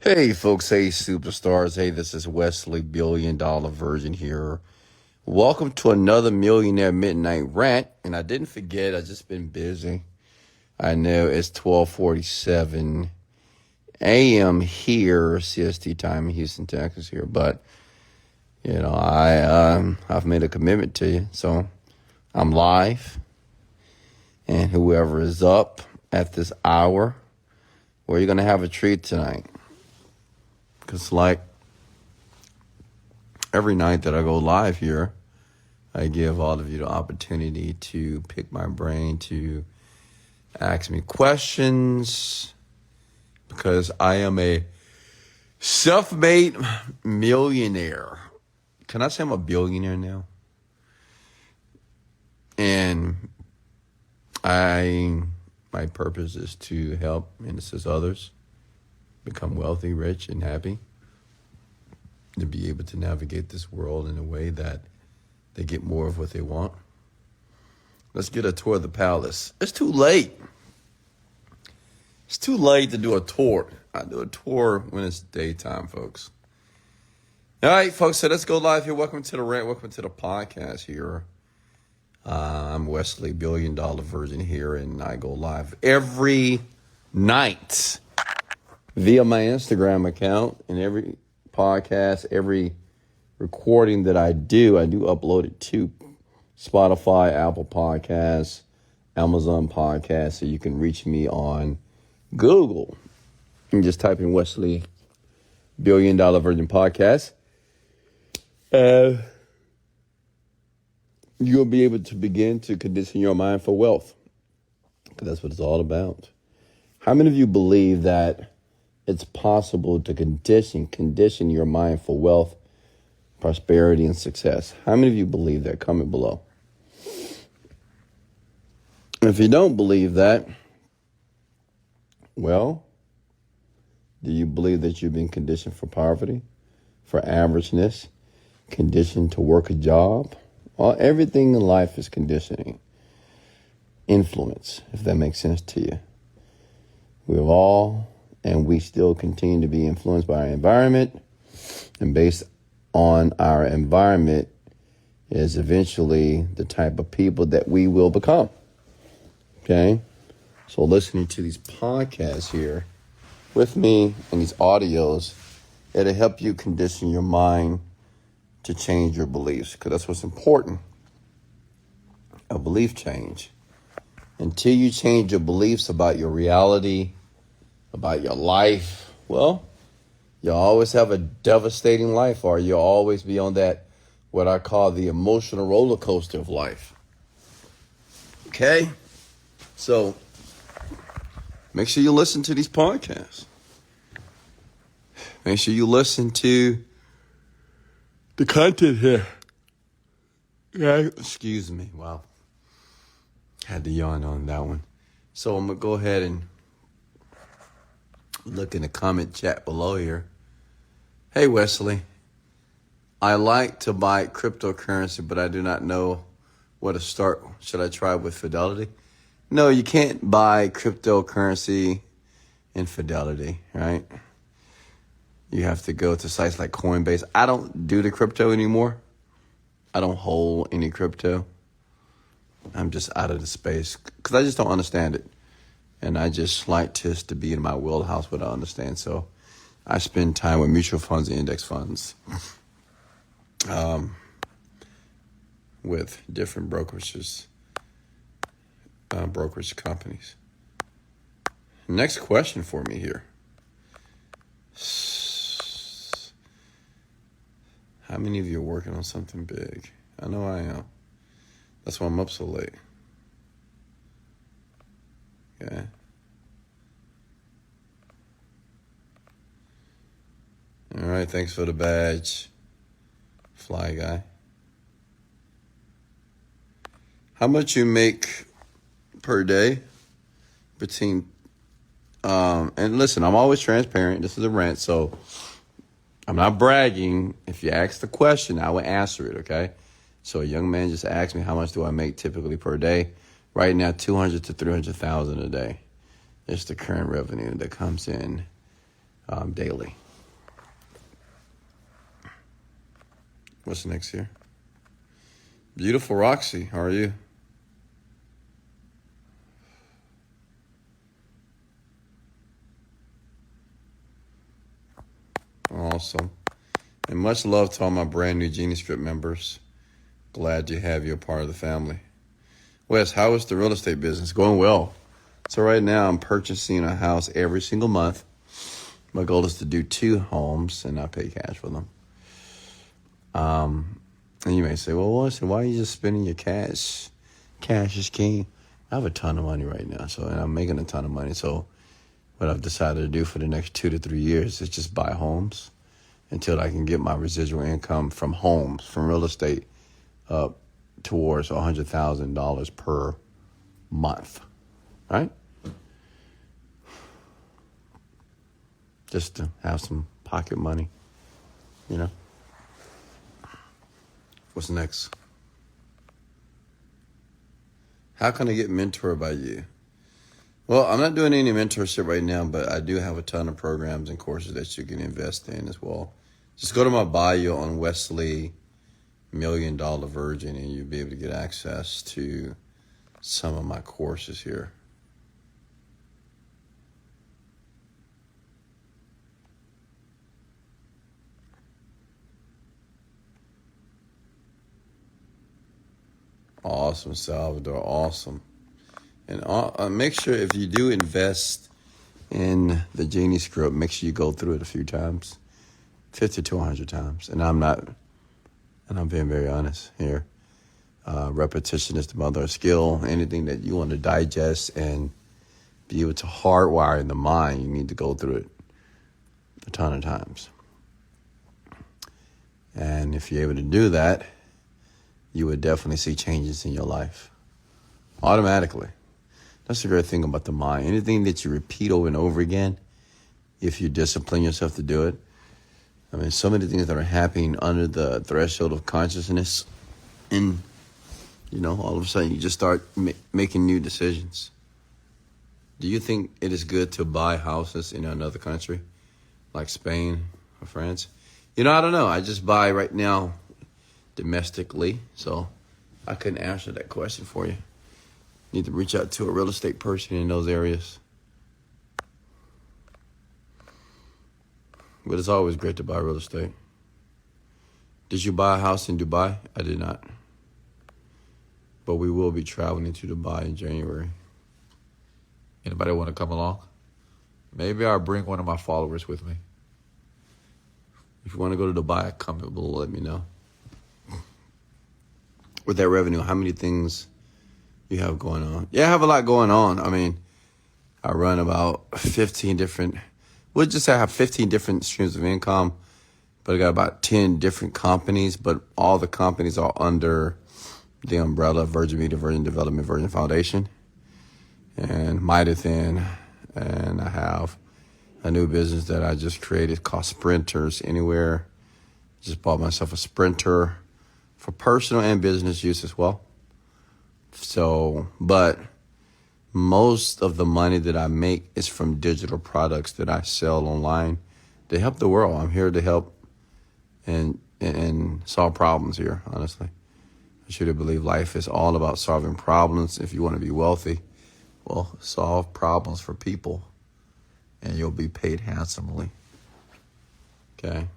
Hey folks, hey superstars, hey, this is Wesley Virgin here. Welcome to another Millionaire Midnight rant. And I didn't forget, I just been busy. I know it's 12:47 a.m. here, CST time in Houston, Texas here, but I've made a commitment to you, so I'm live, and whoever is up at this hour, well, you're gonna have a treat tonight. Because, like, every night that I go live here, I give all of you the opportunity to pick my brain, to ask me questions, because I am a self-made millionaire. Can I say I'm a billionaire now? And my purpose is to help and assist others become wealthy, rich, and happy, to be able to navigate this world in a way that they get more of what they want. Let's get a tour of the palace. It's too late. It's too late to do a tour. I do a tour when it's daytime, folks. All right, folks, so let's go live here. Welcome to the rant. Welcome to the podcast here. I'm Wesley Virgin here, and I go live every night via my Instagram account, and every podcast, every recording that I do upload it to Spotify, Apple Podcasts, Amazon Podcasts, so you can reach me on Google. You just type in Wesley Virgin Podcast. You'll be able to begin to condition your mind for wealth, because that's what it's all about. How many of you believe that it's possible to condition your mind for wealth, prosperity, and success? How many of you believe that? Comment below. If you don't believe that, well, do you believe that you've been conditioned for poverty, for averageness, conditioned to work a job? Well, everything in life is conditioning. Influence, if that makes sense to you. We've all, and we still continue to be influenced by our environment, and based on our environment is eventually the type of people that we will become. Okay? So listening to these podcasts here with me and these audios, it'll help you condition your mind to change your beliefs, because that's what's important. A belief change. Until you change your beliefs about your reality, about your life, well, you'll always have a devastating life, or you'll always be on that, what I call the emotional roller coaster of life. Okay? So, make sure you listen to these podcasts. Make sure you listen to the content here. Yeah. Excuse me. Wow. Had to yawn on that one. So I'm going to go ahead and look in the comment chat below here. Hey, Wesley. I like to buy cryptocurrency, but I do not know where to start. Should I try with Fidelity? No, you can't buy cryptocurrency in Fidelity, right? You have to go to sites like Coinbase. I don't do the crypto anymore. I don't hold any crypto. I'm just out of the space because I just don't understand it. And I just like to be in my wheelhouse what I understand. So I spend time with mutual funds and index funds with different brokerages, brokerage companies. Next question for me here. How many of you are working on something big? I know I am. That's why I'm up so late. Okay. All right, thanks for the badge, FlyGuy. How much you make per day between, and listen, I'm always transparent. This is a rant, so I'm not bragging. If you ask the question, I will answer it, okay? So a young man just asked me, how much do I make typically per day? Right now, $200,000 to $300,000 a day is the current revenue that comes in daily. What's next here? Beautiful Roxy, how are you? Awesome. And much love to all my brand new Genie Script members. Glad to have you a part of the family. Wes, how is the real estate business? Going well. So right now I'm purchasing a house every single month. My goal is to do 2 homes and I pay cash for them. And you may say, well, Wes, why are you just spending your cash? Cash is king. I have a ton of money right now, and I'm making a ton of money. So what I've decided to do for the next 2 to 3 years is just buy homes until I can get my residual income from homes, from real estate, up towards $100,000 per month, right? Just to have some pocket money, you know? What's next? How can I get mentored by you? Well, I'm not doing any mentorship right now, but I do have a ton of programs and courses that you can invest in as well. Just go to my bio on Wesley Millionaire Virgin and you'll be able to get access to some of my courses here. Awesome, Salvador. Awesome. And make sure if you do invest in the Genie Script, make sure you go through it a few times, 50 to 100 times. And I'm being very honest here. Repetition is the mother of skill. Anything that you want to digest and be able to hardwire in the mind, you need to go through it a ton of times. And if you're able to do that, you would definitely see changes in your life automatically. That's the great thing about the mind. Anything that you repeat over and over again, if you discipline yourself to do it, I mean, so many things that are happening under the threshold of consciousness, and, you know, all of a sudden you just start making new decisions. Do you think it is good to buy houses in another country, like Spain or France? You know, I don't know. I just buy right now domestically, so I couldn't answer that question for you. Need to reach out to a real estate person in those areas. But it's always great to buy real estate. Did you buy a house in Dubai? I did not. But we will be traveling to Dubai in January. Anybody want to come along? Maybe I'll bring one of my followers with me. If you want to go to Dubai, come, let me know. With that revenue, how many things you have going on? Yeah, I have a lot going on. I mean, I run about 15 different, we'll just say I have 15 different streams of income, but I got about 10 different companies, but all the companies are under the umbrella of Virgin Media, Virgin Development, Virgin Foundation, and Mighty Thin. And I have a new business that I just created called Sprinters Anywhere. Just bought myself a Sprinter for personal and business use as well. So, but most of the money that I make is from digital products that I sell online to help the world. I'm here to help and solve problems here, honestly. I truly believe life is all about solving problems. If you want to be wealthy, well, solve problems for people and you'll be paid handsomely. Okay?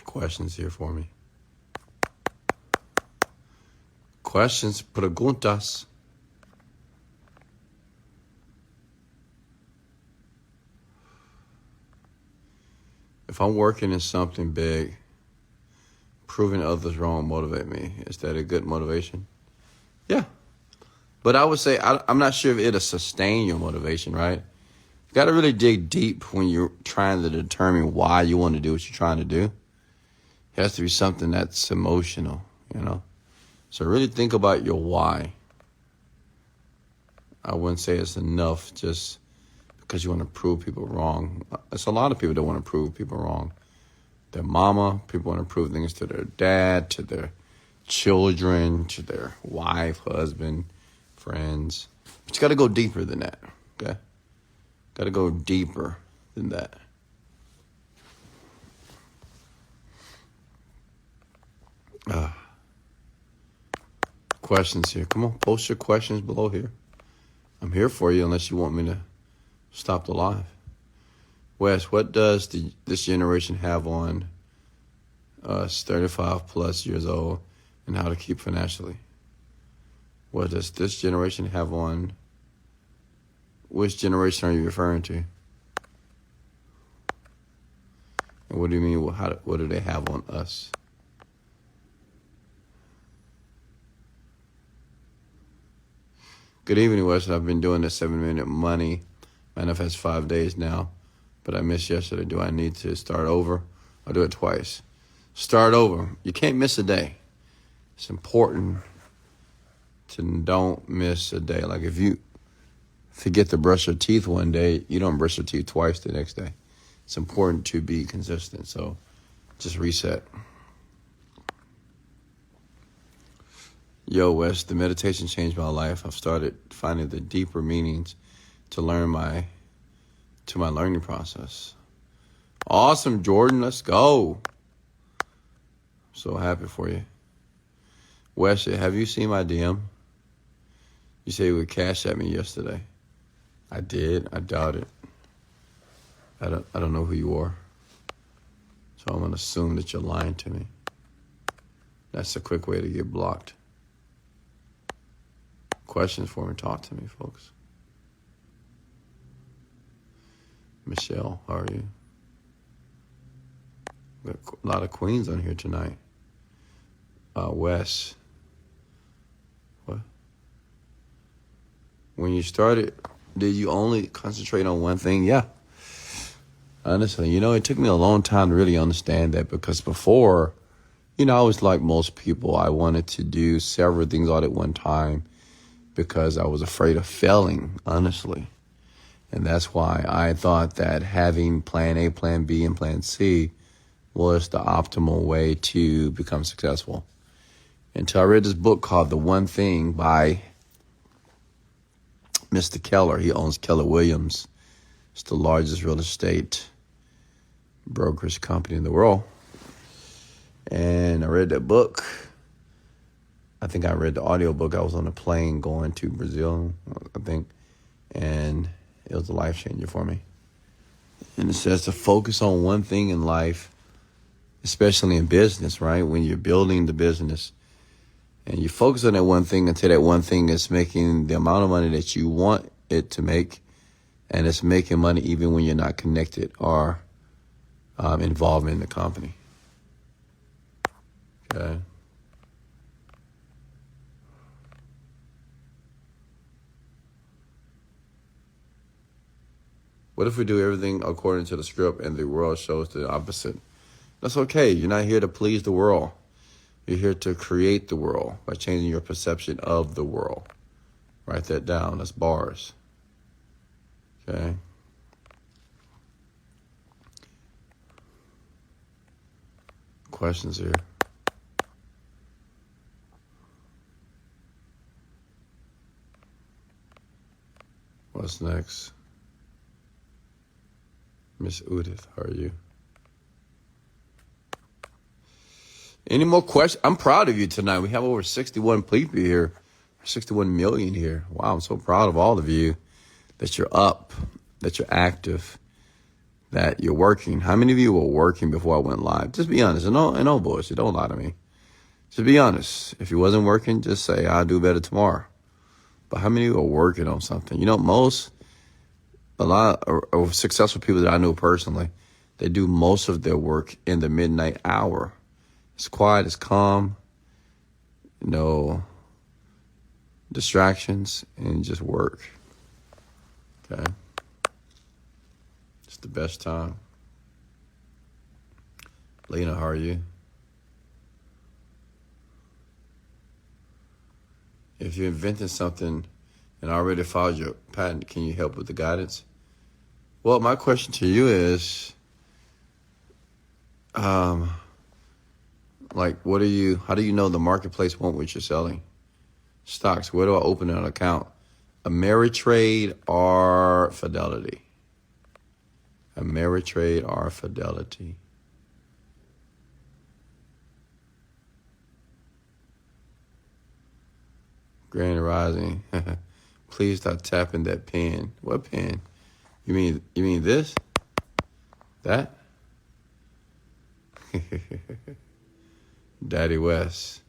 Questions here for me. Questions, preguntas. If I'm working in something big, proving others wrong motivate me. Is that a good motivation? Yeah. But I would say I'm not sure if it'll sustain your motivation, right? You got to really dig deep when you're trying to determine why you want to do what you're trying to do. It has to be something that's emotional, you know? So really think about your why. I wouldn't say it's enough just because you want to prove people wrong. It's a lot of people that want to prove people wrong. Their mama, people want to prove things to their dad, to their children, to their wife, husband, friends. But you got to go deeper than that, okay? Got to go deeper than that. Questions here. Come on, post your questions below here. I'm here for you unless you want me to stop the live. Wes, what does this generation have on us 35 plus years old and how to keep financially? What does this generation have on? Which generation are you referring to? And what do you mean, what do they have on us? Good evening, Wes. I've been doing the 7-minute money manifest 5 days now, but I missed yesterday. Do I need to start over or do it twice? Start over. You can't miss a day. It's important to don't miss a day. Like if you forget to brush your teeth one day, you don't brush your teeth twice the next day. It's important to be consistent. So just reset. Yo, Wes, the meditation changed my life. I've started finding the deeper meanings to my learning process. Awesome, Jordan. Let's go. So happy for you. Wes, have you seen my DM? You said you would cash at me yesterday. I did. I doubt it. I don't know who you are. So I'm going to assume that you're lying to me. That's a quick way to get blocked. Questions for me? Talk to me, folks. Michelle, how are you? We got a lot of queens on here tonight. Wes. What? When you started, did you only concentrate on one thing? Yeah. Honestly, it took me a long time to really understand that because before, I was like most people. I wanted to do several things all at one time because I was afraid of failing, honestly. And that's why I thought that having plan A, plan B, and plan C was the optimal way to become successful. Until I read this book called The One Thing by Mr. Keller. He owns Keller Williams. It's the largest real estate brokerage company in the world. And I read that book. I think I read the audiobook. I was on a plane going to Brazil, I think. And it was a life changer for me. And it says to focus on one thing in life, especially in business, right? When you're building the business and you focus on that one thing until that one thing is making the amount of money that you want it to make. And it's making money even when you're not connected or involved in the company. Okay. What if we do everything according to the script and the world shows the opposite? That's okay. You're not here to please the world. You're here to create the world by changing your perception of the world. Write that down. That's bars. Okay. Questions here. What's next? Miss Udith, how are you? Any more questions? I'm proud of you tonight. We have over 61 people here, 61 million here. Wow, I'm so proud of all of you that you're up, that you're active, that you're working. How many of you were working before I went live? Just be honest. And no bullshit. Don't lie to me. Just be honest. If you wasn't working, just say, I'll do better tomorrow. But how many of you are working on something? A lot of successful people that I know personally, they do most of their work in the midnight hour. It's quiet, it's calm, no distractions, and just work. Okay? It's the best time. Lena, how are you? If you're inventing something and already filed your patent, can you help with the guidance? Well, my question to you is, how do you know the marketplace want what you're selling? Stocks, where do I open an account? Ameritrade or Fidelity? Ameritrade or Fidelity? Grand Rising. Please stop tapping that pen. What pen? You mean this? That? Daddy West.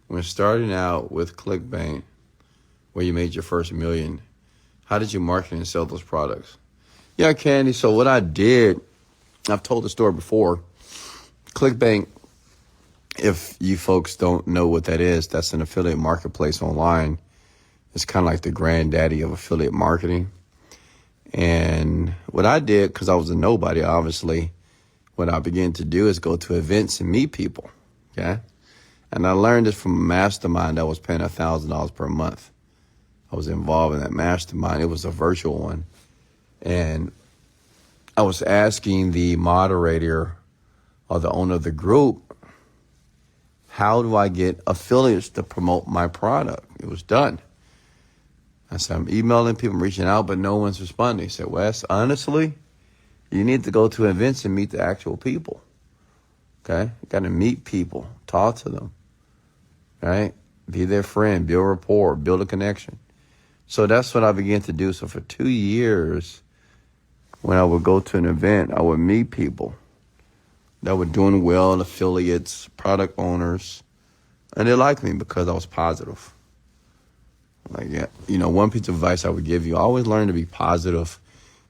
When starting out with ClickBank, where you made your first million, how did you market and sell those products? Yeah, Candy. So what I did, I've told the story before. ClickBank, if you folks don't know what that is, that's an affiliate marketplace online. It's kind of like the granddaddy of affiliate marketing. And what I did, because I was a nobody, obviously, what I began to do is go to events and meet people. Okay. And I learned this from a mastermind that was paying $1,000 per month. I was involved in that mastermind. It was a virtual one. And I was asking the moderator or the owner of the group, how do I get affiliates to promote my product? It was done. I said, I'm emailing people, I'm reaching out, but no one's responding. He said, Wes, honestly, you need to go to events and meet the actual people. Okay? You got to meet people, talk to them. Right? Be their friend, build rapport, build a connection. So that's what I began to do. So for 2 years, when I would go to an event, I would meet people that were doing well, affiliates, product owners, and they liked me because I was positive. Like, yeah, you know, one piece of advice I would give you, always learn to be positive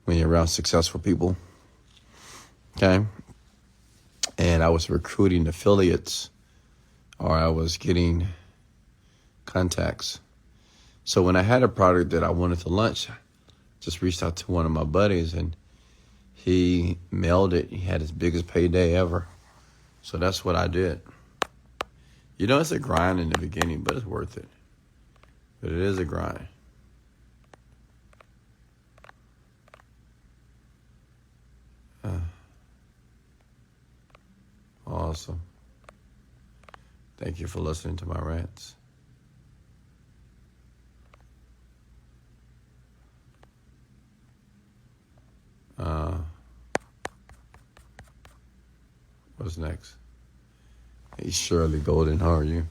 when you're around successful people. Okay? And I was recruiting affiliates, or I was getting contacts. So when I had a product that I wanted to launch, I just reached out to one of my buddies, and he mailed it. He had his biggest payday ever. So that's what I did. You know, it's a grind in the beginning, but it's worth it. But it is a grind. Awesome. Thank you for listening to my rants. What's next? Hey, Shirley Golden, how are you?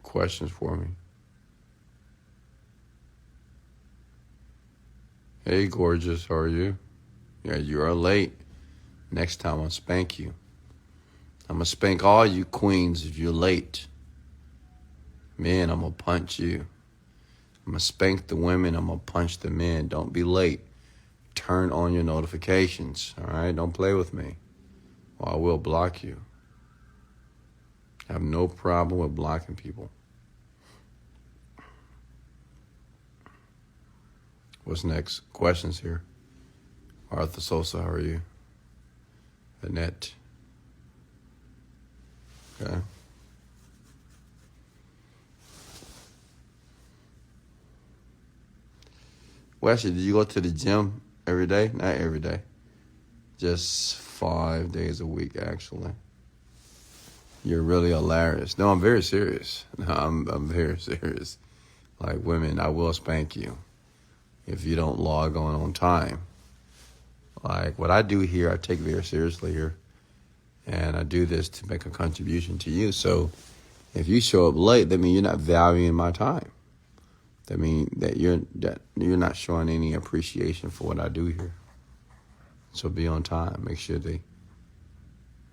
Questions for me? Hey, gorgeous, how are you? Yeah, you are late. Next time I'll spank you. I'm going to spank all you queens if you're late. Men, I'm going to punch you. I'm going to spank the women. I'm going to punch the men. Don't be late. Turn on your notifications, all right? Don't play with me, or I will block you. I have no problem with blocking people. What's next? Questions here. Arthur Sosa, how are you? Annette. Okay. Wesley, did you go to the gym every day? Not every day. Just 5 days a week, actually. You're really hilarious. No, I'm very serious. No, I'm very serious. Like, women, I will spank you if you don't log on time. Like, what I do here, I take very seriously here. And I do this to make a contribution to you. So if you show up late, that means you're not valuing my time. That means that you're not showing any appreciation for what I do here. So be on time. Make sure the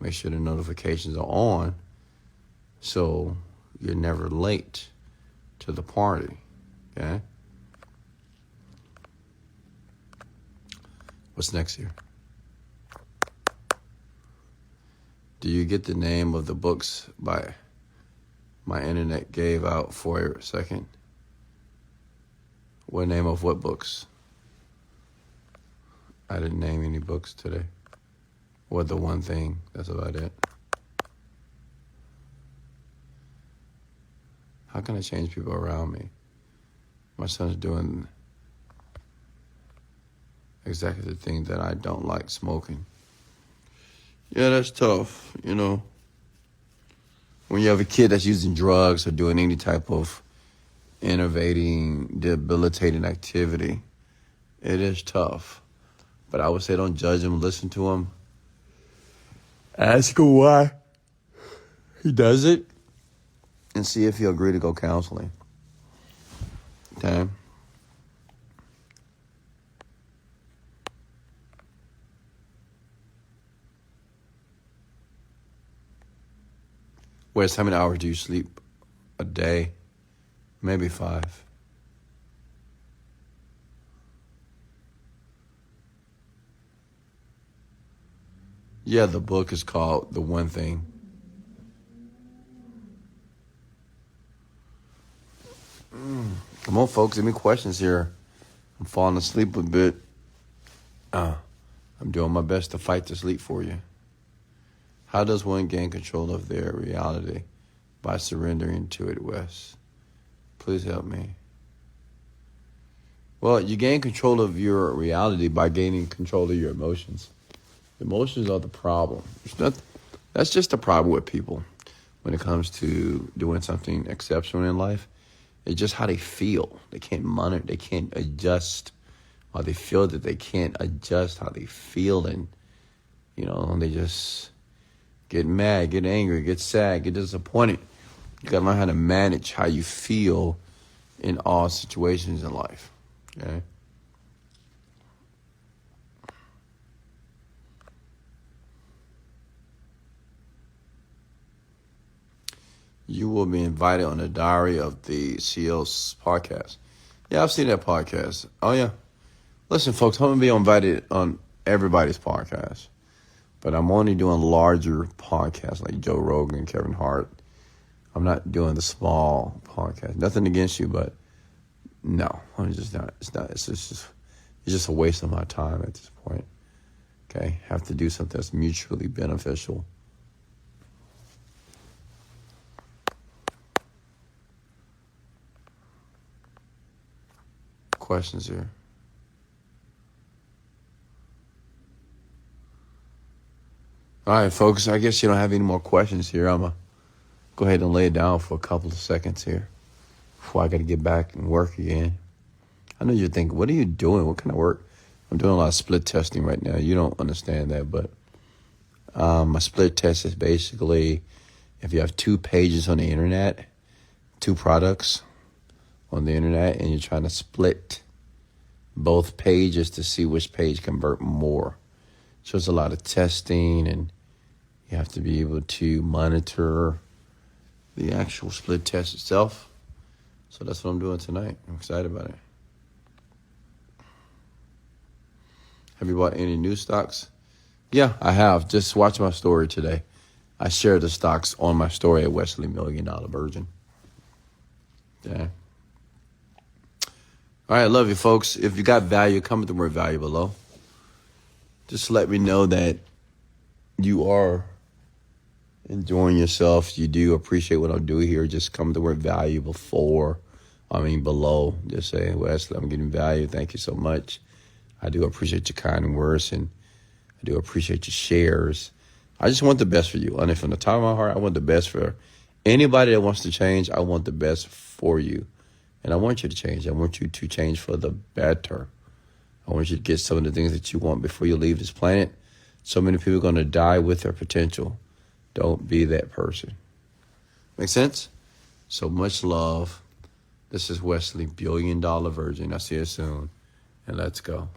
notifications are on, so you're never late to the party. Okay. What's next here? Do you get the name of the books by my internet gave out for a second? What name of what books? I didn't name any books today. What the one thing? That's about it. How can I change people around me? My son's doing exactly the thing that I don't like, smoking. Yeah, that's tough, you know. When you have a kid that's using drugs or doing any type of innovating, debilitating activity, it is tough. But I would say don't judge him, listen to him. Ask him why he does it and see if he'll agree to go counseling. Okay? Wes, how many hours do you sleep a day? Maybe 5. Yeah, the book is called The One Thing. Come on, folks. Any questions here? I'm falling asleep a bit. I'm doing my best to fight to sleep for you. How does one gain control of their reality? By surrendering to it, Wes. Please help me. Well, you gain control of your reality by gaining control of your emotions. Emotions are the problem. That's just the problem with people when it comes to doing something exceptional in life. It's just how they feel. They can't monitor. They can't adjust. Or they feel that they can't adjust how they feel. And, they just get mad, get angry, get sad, get disappointed. You got to learn how to manage how you feel in all situations in life. Okay? You will be invited on the Diary of the CEO's podcast. Yeah, I've seen that podcast. Oh, yeah. Listen, folks, I'm going to be invited on everybody's podcast. But I'm only doing larger podcasts like Joe Rogan, Kevin Hart. I'm not doing the small podcast. Nothing against you, but no, I'm just not. It's just a waste of my time at this point. Okay, have to do something that's mutually beneficial. Questions here? All right, folks, I guess you don't have any more questions here. I'm going to go ahead and lay it down for a couple of seconds here before I got to get back and work again. I know you're thinking, what are you doing? What kind of work? I'm doing a lot of split testing right now. You don't understand that, but a split test is basically if you have 2 pages on the internet, 2 products on the internet, and you're trying to split both pages to see which page convert more. So it's a lot of testing, and you have to be able to monitor the actual split test itself. So that's what I'm doing tonight. I'm excited about it. Have you bought any new stocks? Yeah, I have. Just watch my story today. I shared the stocks on my story at Wesley Millionaire Virgin. Yeah. All right, love you, folks. If you got value, comment the word value below. Just let me know that you are enjoying yourself. You do appreciate what I'm doing here. Just comment the word value below. Just say, Wesley, I'm getting value. Thank you so much. I do appreciate your kind words, and I do appreciate your shares. I just want the best for you. And from the top of my heart, I want the best for anybody that wants to change. I want the best for you. And I want you to change. I want you to change for the better. I want you to get some of the things that you want before you leave this planet. So many people are going to die with their potential. Don't be that person. Make sense? So much love. This is Wesley, $1 Billion Virgin. I'll see you soon. And let's go.